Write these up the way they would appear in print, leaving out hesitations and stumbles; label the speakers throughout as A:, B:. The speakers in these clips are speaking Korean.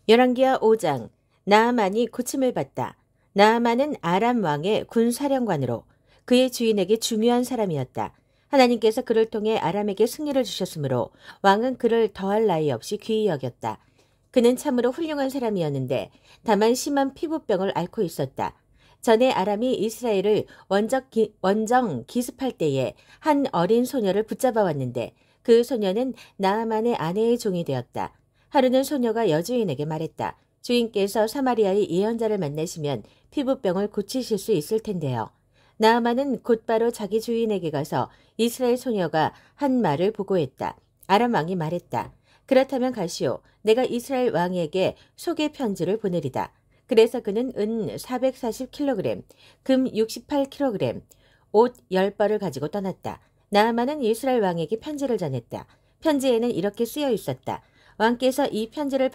A: 열왕기하 5장. 나아만이 고침을 받다. 나아만은 아람 왕의 군사령관으로 그의 주인에게 중요한 사람이었다. 하나님께서 그를 통해 아람에게 승리를 주셨으므로 왕은 그를 더할 나위 없이 귀히 여겼다. 그는 참으로 훌륭한 사람이었는데 다만 심한 피부병을 앓고 있었다. 전에 아람이 이스라엘을 원정 기습할 때에 한 어린 소녀를 붙잡아 왔는데 그 소녀는 나아만의 아내의 종이 되었다. 하루는 소녀가 여주인에게 말했다. 주인께서 사마리아의 예언자를 만나시면 피부병을 고치실 수 있을 텐데요. 나아만은 곧바로 자기 주인에게 가서 이스라엘 소녀가 한 말을 보고했다. 아람 왕이 말했다. 그렇다면 가시오. 내가 이스라엘 왕에게 소개 편지를 보내리다. 그래서 그는 은 440kg, 금 68kg, 옷 10벌을 가지고 떠났다. 나아만은 이스라엘 왕에게 편지를 전했다. 편지에는 이렇게 쓰여 있었다. 왕께서 이 편지를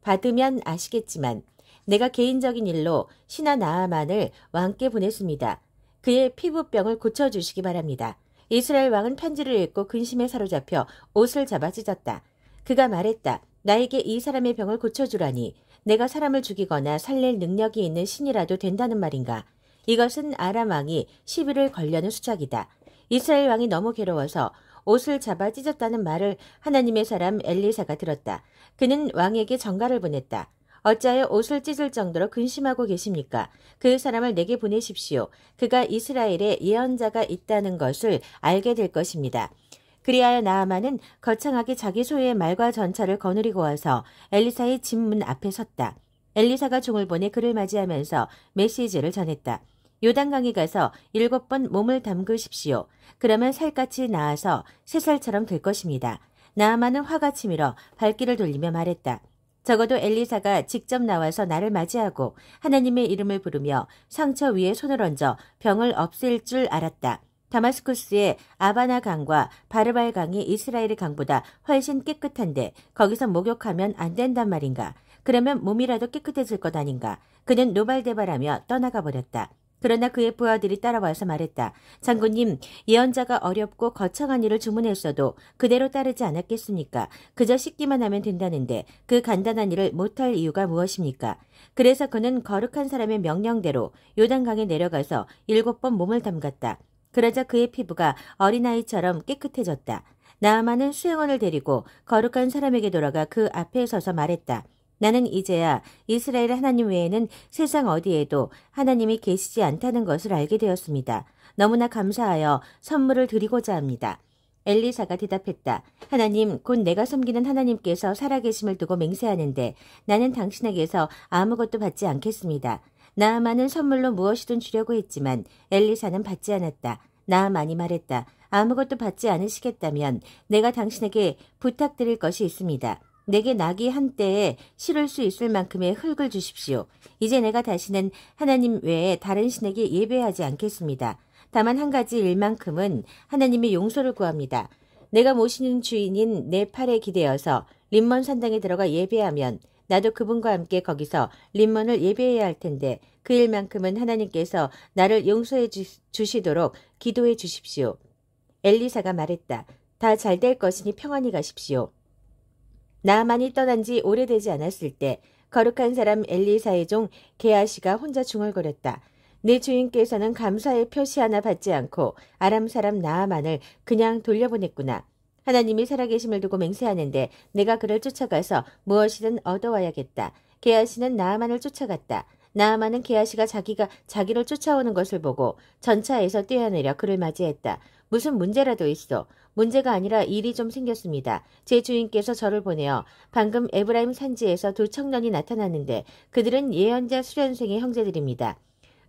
A: 받으면 아시겠지만 내가 개인적인 일로 신하 나아만을 왕께 보냈습니다. 그의 피부병을 고쳐주시기 바랍니다. 이스라엘 왕은 편지를 읽고 근심에 사로잡혀 옷을 잡아 찢었다. 그가 말했다. 나에게 이 사람의 병을 고쳐주라니 내가 사람을 죽이거나 살릴 능력이 있는 신이라도 된다는 말인가. 이것은 아람 왕이 시비를 걸려는 수작이다. 이스라엘 왕이 너무 괴로워서 옷을 잡아 찢었다는 말을 하나님의 사람 엘리사가 들었다. 그는 왕에게 전가를 보냈다. 어찌하여 옷을 찢을 정도로 근심하고 계십니까? 그 사람을 내게 보내십시오. 그가 이스라엘에 예언자가 있다는 것을 알게 될 것입니다. 그리하여 나아만은 거창하게 자기 소유의 말과 전차를 거느리고 와서 엘리사의 집문 앞에 섰다. 엘리사가 종을 보내 그를 맞이하면서 메시지를 전했다. 요단강에 가서 7번 몸을 담그십시오. 그러면 살갗이 나아서 새살처럼 될 것입니다. 나아만은 화가 치밀어 발길을 돌리며 말했다. 적어도 엘리사가 직접 나와서 나를 맞이하고 하나님의 이름을 부르며 상처 위에 손을 얹어 병을 없앨 줄 알았다. 다마스쿠스의 아바나 강과 바르발 강이 이스라엘의 강보다 훨씬 깨끗한데 거기서 목욕하면 안 된단 말인가. 그러면 몸이라도 깨끗해질 것 아닌가. 그는 노발대발하며 떠나가 버렸다. 그러나 그의 부하들이 따라와서 말했다. 장군님, 예언자가 어렵고 거창한 일을 주문했어도 그대로 따르지 않았겠습니까? 그저 씻기만 하면 된다는데 그 간단한 일을 못할 이유가 무엇입니까? 그래서 그는 거룩한 사람의 명령대로 요단강에 내려가서 7번 몸을 담갔다. 그러자 그의 피부가 어린아이처럼 깨끗해졌다. 나아만은 수행원을 데리고 거룩한 사람에게 돌아가 그 앞에 서서 말했다. 나는 이제야 이스라엘 하나님 외에는 세상 어디에도 하나님이 계시지 않다는 것을 알게 되었습니다. 너무나 감사하여 선물을 드리고자 합니다. 엘리사가 대답했다. 하나님, 곧 내가 섬기는 하나님께서 살아계심을 두고 맹세하는데 나는 당신에게서 아무것도 받지 않겠습니다. 나아만은 선물로 무엇이든 주려고 했지만 엘리사는 받지 않았다. 나아만이 말했다. 아무것도 받지 않으시겠다면 내가 당신에게 부탁드릴 것이 있습니다. 내게 나귀 한 떼에 실을 수 있을 만큼의 흙을 주십시오. 이제 내가 다시는 하나님 외에 다른 신에게 예배하지 않겠습니다. 다만 한 가지 일만큼은 하나님의 용서를 구합니다. 내가 모시는 주인인 내 팔에 기대어서 림몬 산당에 들어가 예배하면 나도 그분과 함께 거기서 림몬을 예배해야 할 텐데 그 일만큼은 하나님께서 나를 용서해 주시도록 기도해 주십시오. 엘리사가 말했다. 다 잘 될 것이니 평안히 가십시오. 나아만이 떠난 지 오래되지 않았을 때 거룩한 사람 엘리사의 종 게하시가 혼자 중얼거렸다. 내 주인께서는 감사의 표시 하나 받지 않고 아람 사람 나아만을 그냥 돌려보냈구나. 하나님이 살아계심을 두고 맹세하는데 내가 그를 쫓아가서 무엇이든 얻어와야겠다. 게하시는 나아만을 쫓아갔다. 나아만은 게하시가 자기를 쫓아오는 것을 보고 전차에서 뛰어내려 그를 맞이했다. 무슨 문제라도 있어. 문제가 아니라 일이 좀 생겼습니다. 제 주인께서 저를 보내어 방금 에브라임 산지에서 두 청년이 나타났는데 그들은 예언자 수련생의 형제들입니다.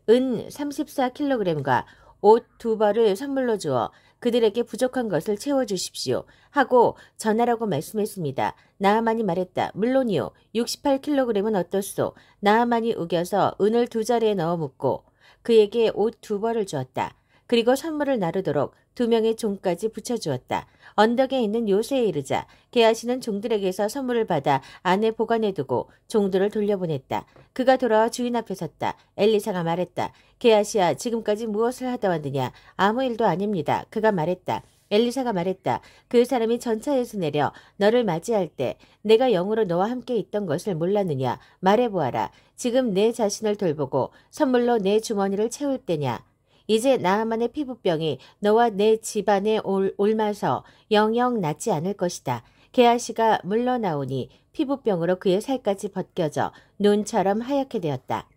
A: 은 34kg과 옷 2벌을 선물로 주어 그들에게 부족한 것을 채워주십시오 하고 전하라고 말씀했습니다. 나아만이 말했다. 물론이요. 68kg은 어떻소? 나아만이 우겨서 은을 2자리에 넣어 묻고 그에게 옷 2벌을 주었다. 그리고 선물을 나르도록 2명의 종까지 붙여주었다. 언덕에 있는 요새에 이르자 게하시는 종들에게서 선물을 받아 안에 보관해두고 종들을 돌려보냈다. 그가 돌아와 주인 앞에 섰다. 엘리사가 말했다. 게하시야, 지금까지 무엇을 하다 왔느냐? 아무 일도 아닙니다. 그가 말했다. 엘리사가 말했다. 그 사람이 전차에서 내려 너를 맞이할 때 내가 영으로 너와 함께 있던 것을 몰랐느냐? 말해보아라. 지금 내 자신을 돌보고 선물로 내 주머니를 채울 때냐? 이제 나아만의 피부병이 너와 내 집안에 옮아서 영영 낫지 않을 것이다. 게하시가 물러나오니 피부병으로 그의 살까지 벗겨져 눈처럼 하얗게 되었다.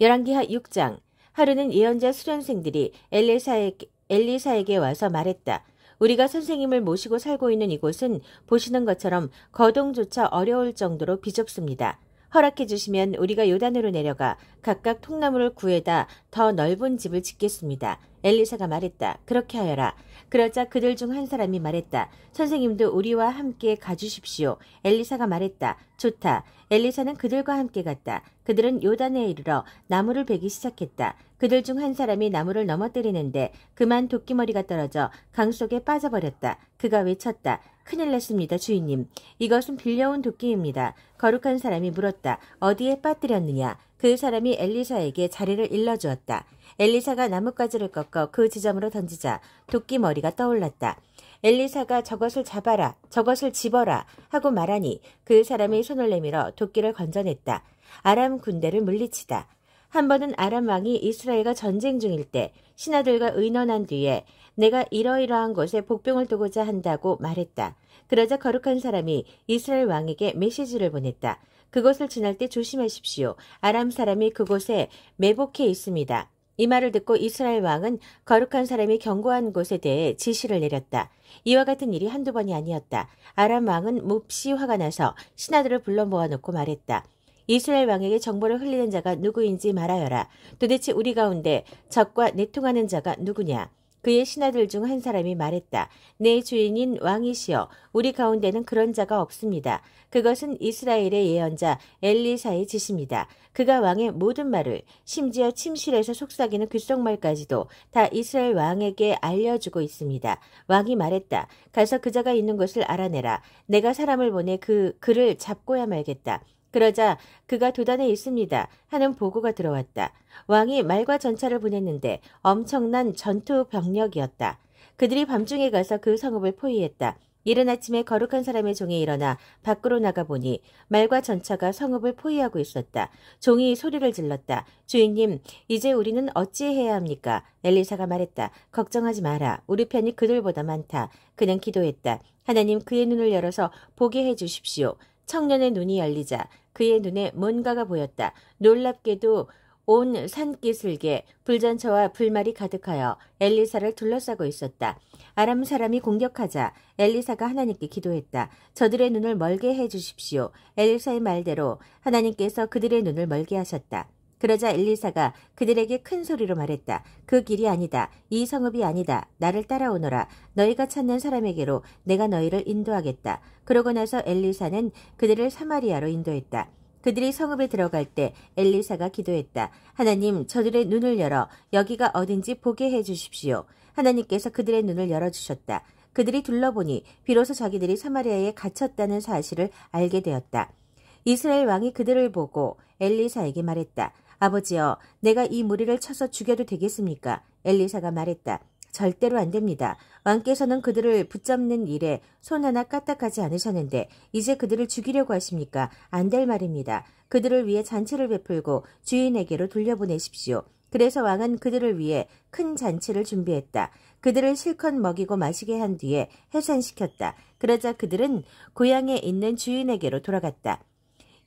A: 열왕기하 6장. 하루는 예언자 수련생들이 엘리사에게 와서 말했다. 우리가 선생님을 모시고 살고 있는 이곳은 보시는 것처럼 거동조차 어려울 정도로 비좁습니다. 허락해 주시면 우리가 요단으로 내려가 각각 통나무를 구해다 더 넓은 집을 짓겠습니다. 엘리사가 말했다. 그렇게 하여라. 그러자 그들 중 한 사람이 말했다. 선생님도 우리와 함께 가주십시오. 엘리사가 말했다. 좋다. 엘리사는 그들과 함께 갔다. 그들은 요단에 이르러 나무를 베기 시작했다. 그들 중 한 사람이 나무를 넘어뜨리는데 그만 도끼머리가 떨어져 강 속에 빠져버렸다. 그가 외쳤다. 큰일 났습니다, 주인님. 이것은 빌려온 도끼입니다. 거룩한 사람이 물었다. 어디에 빠뜨렸느냐? 그 사람이 엘리사에게 자리를 일러주었다. 엘리사가 나뭇가지를 꺾어 그 지점으로 던지자 도끼머리가 떠올랐다. 엘리사가 저것을 잡아라, 저것을 집어라 하고 말하니 그 사람이 손을 내밀어 도끼를 건져냈다. 아람 군대를 물리치다. 한 번은 아람 왕이 이스라엘과 전쟁 중일 때 신하들과 의논한 뒤에 내가 이러이러한 곳에 복병을 두고자 한다고 말했다. 그러자 거룩한 사람이 이스라엘 왕에게 메시지를 보냈다. 그곳을 지날 때 조심하십시오. 아람 사람이 그곳에 매복해 있습니다. 이 말을 듣고 이스라엘 왕은 거룩한 사람이 경고한 곳에 대해 지시를 내렸다. 이와 같은 일이 한두 번이 아니었다. 아람 왕은 몹시 화가 나서 신하들을 불러 모아놓고 말했다. 이스라엘 왕에게 정보를 흘리는 자가 누구인지 말하여라. 도대체 우리 가운데 적과 내통하는 자가 누구냐? 그의 신하들 중 한 사람이 말했다. 내 주인인 왕이시여, 우리 가운데는 그런 자가 없습니다. 그것은 이스라엘의 예언자 엘리사의 짓입니다. 그가 왕의 모든 말을, 심지어 침실에서 속삭이는 귓속말까지도 다 이스라엘 왕에게 알려주고 있습니다. 왕이 말했다. 가서 그 자가 있는 곳을 알아내라. 내가 사람을 보내 그를 잡고야 말겠다. 그러자 그가 도단에 있습니다 하는 보고가 들어왔다. 왕이 말과 전차를 보냈는데 엄청난 전투 병력이었다. 그들이 밤중에 가서 그 성읍을 포위했다. 이른 아침에 거룩한 사람의 종이 일어나 밖으로 나가보니 말과 전차가 성읍을 포위하고 있었다. 종이 소리를 질렀다. 주인님, 이제 우리는 어찌해야 합니까? 엘리사가 말했다. 걱정하지 마라. 우리 편이 그들보다 많다. 그는 기도했다. 하나님, 그의 눈을 열어서 보게 해주십시오. 청년의 눈이 열리자 그의 눈에 뭔가가 보였다. 놀랍게도 온 산기슭에 불전차와 불말이 가득하여 엘리사를 둘러싸고 있었다. 아람 사람이 공격하자 엘리사가 하나님께 기도했다. 저들의 눈을 멀게 해주십시오. 엘리사의 말대로 하나님께서 그들의 눈을 멀게 하셨다. 그러자 엘리사가 그들에게 큰 소리로 말했다. 그 길이 아니다. 이 성읍이 아니다. 나를 따라오너라. 너희가 찾는 사람에게로 내가 너희를 인도하겠다. 그러고 나서 엘리사는 그들을 사마리아로 인도했다. 그들이 성읍에 들어갈 때 엘리사가 기도했다. 하나님, 저들의 눈을 열어 여기가 어딘지 보게 해주십시오. 하나님께서 그들의 눈을 열어주셨다. 그들이 둘러보니 비로소 자기들이 사마리아에 갇혔다는 사실을 알게 되었다. 이스라엘 왕이 그들을 보고 엘리사에게 말했다. 아버지여, 내가 이 무리를 쳐서 죽여도 되겠습니까? 엘리사가 말했다. 절대로 안 됩니다. 왕께서는 그들을 붙잡는 일에 손 하나 까딱하지 않으셨는데 이제 그들을 죽이려고 하십니까? 안 될 말입니다. 그들을 위해 잔치를 베풀고 주인에게로 돌려보내십시오. 그래서 왕은 그들을 위해 큰 잔치를 준비했다. 그들을 실컷 먹이고 마시게 한 뒤에 해산시켰다. 그러자 그들은 고향에 있는 주인에게로 돌아갔다.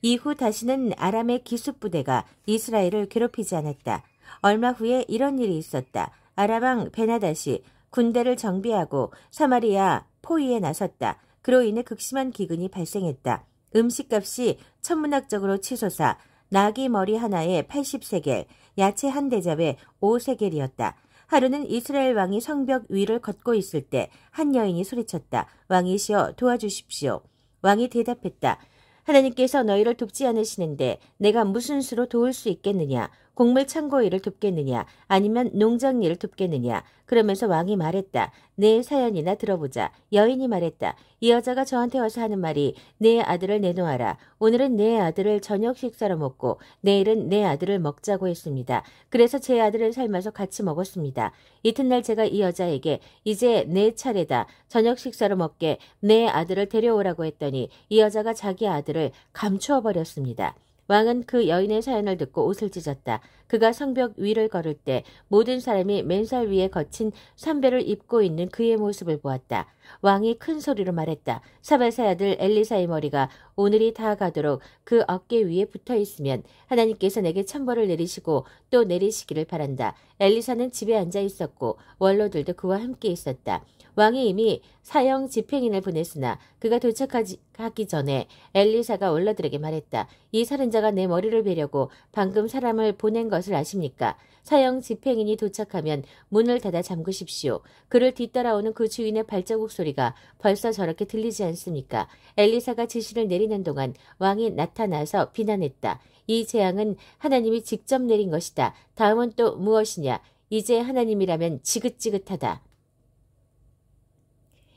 A: 이후 다시는 아람의 기습부대가 이스라엘을 괴롭히지 않았다. 얼마 후에 이런 일이 있었다. 아람 왕 베나닷이 군대를 정비하고 사마리아 포위에 나섰다. 그로 인해 극심한 기근이 발생했다. 음식값이 천문학적으로 치솟아 나귀 머리 하나에 80세겔, 야채 한 대접에 5세겔이었다. 하루는 이스라엘 왕이 성벽 위를 걷고 있을 때 한 여인이 소리쳤다. 왕이시여, 도와주십시오. 왕이 대답했다. 하나님께서 너희를 돕지 않으시는데 내가 무슨 수로 도울 수 있겠느냐. 곡물 창고 일을 돕겠느냐 아니면 농장 일을 돕겠느냐. 그러면서 왕이 말했다. 내 사연이나 들어보자. 여인이 말했다. 이 여자가 저한테 와서 하는 말이 내 아들을 내놓아라. 오늘은 내 아들을 저녁 식사로 먹고 내일은 내 아들을 먹자고 했습니다. 그래서 제 아들을 삶아서 같이 먹었습니다. 이튿날 제가 이 여자에게 이제 내 차례다. 저녁 식사로 먹게 내 아들을 데려오라고 했더니 이 여자가 자기 아들을 감추어 버렸습니다. 왕은 그 여인의 사연을 듣고 옷을 찢었다. 그가 성벽 위를 걸을 때 모든 사람이 맨살 위에 거친 삼배를 입고 있는 그의 모습을 보았다. 왕이 큰 소리로 말했다. 사밧의 아들 엘리사의 머리가 오늘이 다 가도록 그 어깨 위에 붙어 있으면 하나님께서 내게 천벌을 내리시고 또 내리시기를 바란다. 엘리사는 집에 앉아 있었고 원로들도 그와 함께 있었다. 왕이 이미 사형 집행인을 보냈으나 그가 도착하기 전에 엘리사가 원로들에게 말했다. 이 살인자가 내 머리를 베려고 방금 사람을 보낸 것을 아십니까? 사형 집행인이 도착하면 문을 닫아 잠그십시오. 그를 뒤따라오는 그 주인의 발자국 소리가 벌써 저렇게 들리지 않습니까? 엘리사가 지시를 내리는 동안 왕이 나타나서 비난했다. 이 재앙은 하나님이 직접 내린 것이다. 다음은 또 무엇이냐? 이제 하나님이라면 지긋지긋하다.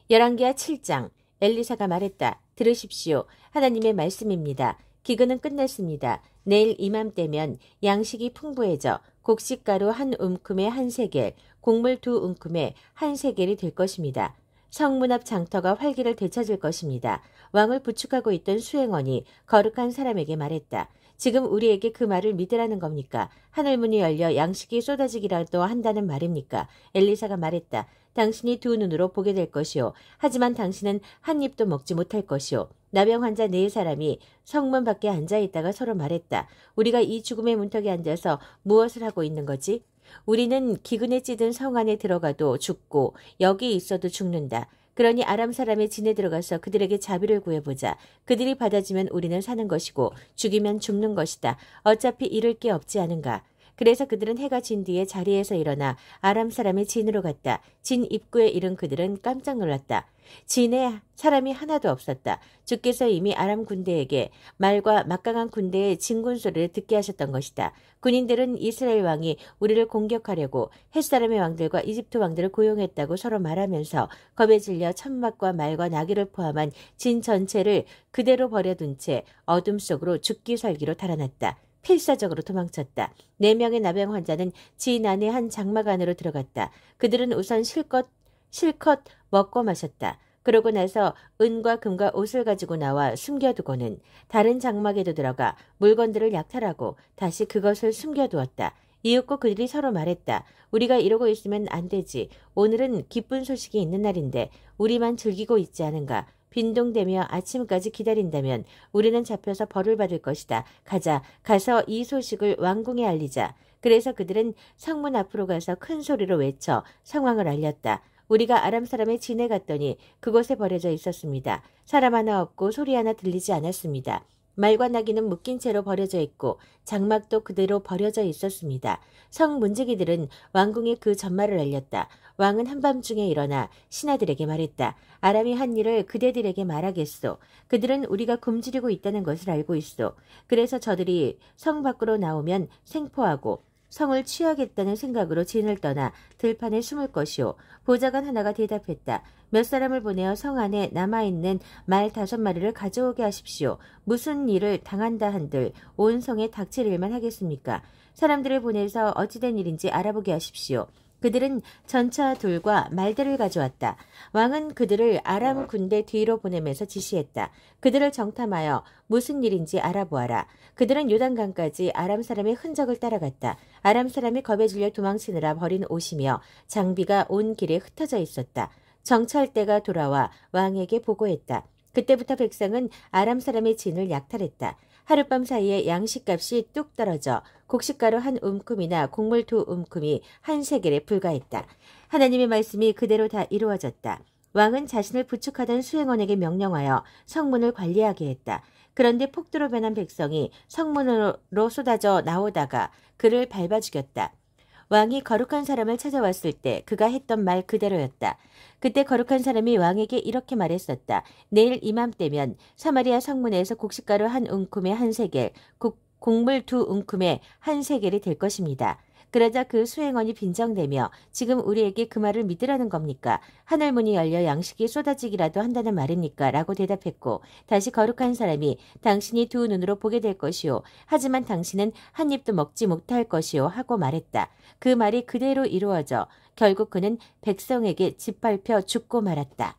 A: 열왕기하 7장. 엘리사가 말했다. 들으십시오. 하나님의 말씀입니다. 기근은 끝났습니다. 내일 이맘때면 양식이 풍부해져 곡식가루 한 움큼에 한 세겔, 곡물 2움큼에 한 세겔이 될 것입니다. 성문 앞 장터가 활기를 되찾을 것입니다. 왕을 부축하고 있던 수행원이 거룩한 사람에게 말했다. 지금 우리에게 그 말을 믿으라는 겁니까? 하늘문이 열려 양식이 쏟아지기라도 한다는 말입니까? 엘리사가 말했다. 당신이 두 눈으로 보게 될 것이요. 하지만 당신은 한 입도 먹지 못할 것이요. 나병 환자 4사람이 성문 밖에 앉아있다가 서로 말했다. 우리가 이 죽음의 문턱에 앉아서 무엇을 하고 있는 거지? 우리는 기근에 찌든 성 안에 들어가도 죽고 여기 있어도 죽는다. 그러니 아람 사람의 진에 들어가서 그들에게 자비를 구해보자. 그들이 받아주면 우리는 사는 것이고 죽이면 죽는 것이다. 어차피 잃을 게 없지 않은가. 그래서 그들은 해가 진 뒤에 자리에서 일어나 아람 사람의 진으로 갔다. 진 입구에 이른 그들은 깜짝 놀랐다. 진에 사람이 하나도 없었다. 주께서 이미 아람 군대에게 말과 막강한 군대의 진군 소리를 듣게 하셨던 것이다. 군인들은 이스라엘 왕이 우리를 공격하려고 햇사람의 왕들과 이집트 왕들을 고용했다고 서로 말하면서 겁에 질려 천막과 말과 나귀를 포함한 진 전체를 그대로 버려둔 채 어둠 속으로 죽기 살기로 달아났다. 필사적으로 도망쳤다. 4명의 나병 환자는 진 안에 한 장막 안으로 들어갔다. 그들은 우선 실컷 먹고 마셨다. 그러고 나서 은과 금과 옷을 가지고 나와 숨겨두고는 다른 장막에도 들어가 물건들을 약탈하고 다시 그것을 숨겨두었다. 이윽고 그들이 서로 말했다. 우리가 이러고 있으면 안 되지. 오늘은 기쁜 소식이 있는 날인데 우리만 즐기고 있지 않은가. 빈둥대며 아침까지 기다린다면 우리는 잡혀서 벌을 받을 것이다. 가서 이 소식을 왕궁에 알리자. 그래서 그들은 성문 앞으로 가서 큰 소리로 외쳐 상황을 알렸다. 우리가 아람 사람의 진에 갔더니 그곳에 버려져 있었습니다. 사람 하나 없고 소리 하나 들리지 않았습니다. 말과 나귀는 묶인 채로 버려져 있고 장막도 그대로 버려져 있었습니다. 성 문지기들은 왕궁에 그 전말을 알렸다. 왕은 한밤중에 일어나 신하들에게 말했다. 아람이 한 일을 그대들에게 말하겠소. 그들은 우리가 굶주리고 있다는 것을 알고 있소. 그래서 저들이 성 밖으로 나오면 생포하고 성을 취하겠다는 생각으로 진을 떠나 들판에 숨을 것이오. 보좌관 하나가 대답했다. 몇 사람을 보내어 성 안에 남아있는 말 5마리를 가져오게 하십시오. 무슨 일을 당한다 한들 온 성에 닥칠 일만 하겠습니까? 사람들을 보내서 어찌된 일인지 알아보게 하십시오. 그들은 전차 둘과 말들을 가져왔다. 왕은 그들을 아람 군대 뒤로 보내면서 지시했다. 그들을 정탐하여 무슨 일인지 알아보아라. 그들은 요단강까지 아람 사람의 흔적을 따라갔다. 아람 사람이 겁에 질려 도망치느라 버린 옷이며 장비가 온 길에 흩어져 있었다. 정찰대가 돌아와 왕에게 보고했다. 그때부터 백성은 아람 사람의 진을 약탈했다. 하룻밤 사이에 양식값이 뚝 떨어져 곡식가루 한 움큼이나 곡물 2움큼이 한 세겔에 불과했다. 하나님의 말씀이 그대로 다 이루어졌다. 왕은 자신을 부축하던 수행원에게 명령하여 성문을 관리하게 했다. 그런데 폭도로 변한 백성이 성문으로 쏟아져 나오다가 그를 밟아 죽였다. 왕이 거룩한 사람을 찾아왔을 때 그가 했던 말 그대로였다. 그때 거룩한 사람이 왕에게 이렇게 말했었다. 내일 이맘때면 사마리아 성문에서 곡식가루 한 움큼에 한 세겔, 곡물 2움큼에 한 세겔이 될 것입니다. 그러자 그 수행원이 빈정대며 지금 우리에게 그 말을 믿으라는 겁니까? 하늘문이 열려 양식이 쏟아지기라도 한다는 말입니까? 라고 대답했고 다시 거룩한 사람이 당신이 두 눈으로 보게 될 것이요. 하지만 당신은 한 입도 먹지 못할 것이요. 하고 말했다. 그 말이 그대로 이루어져 결국 그는 백성에게 짓밟혀 죽고 말았다.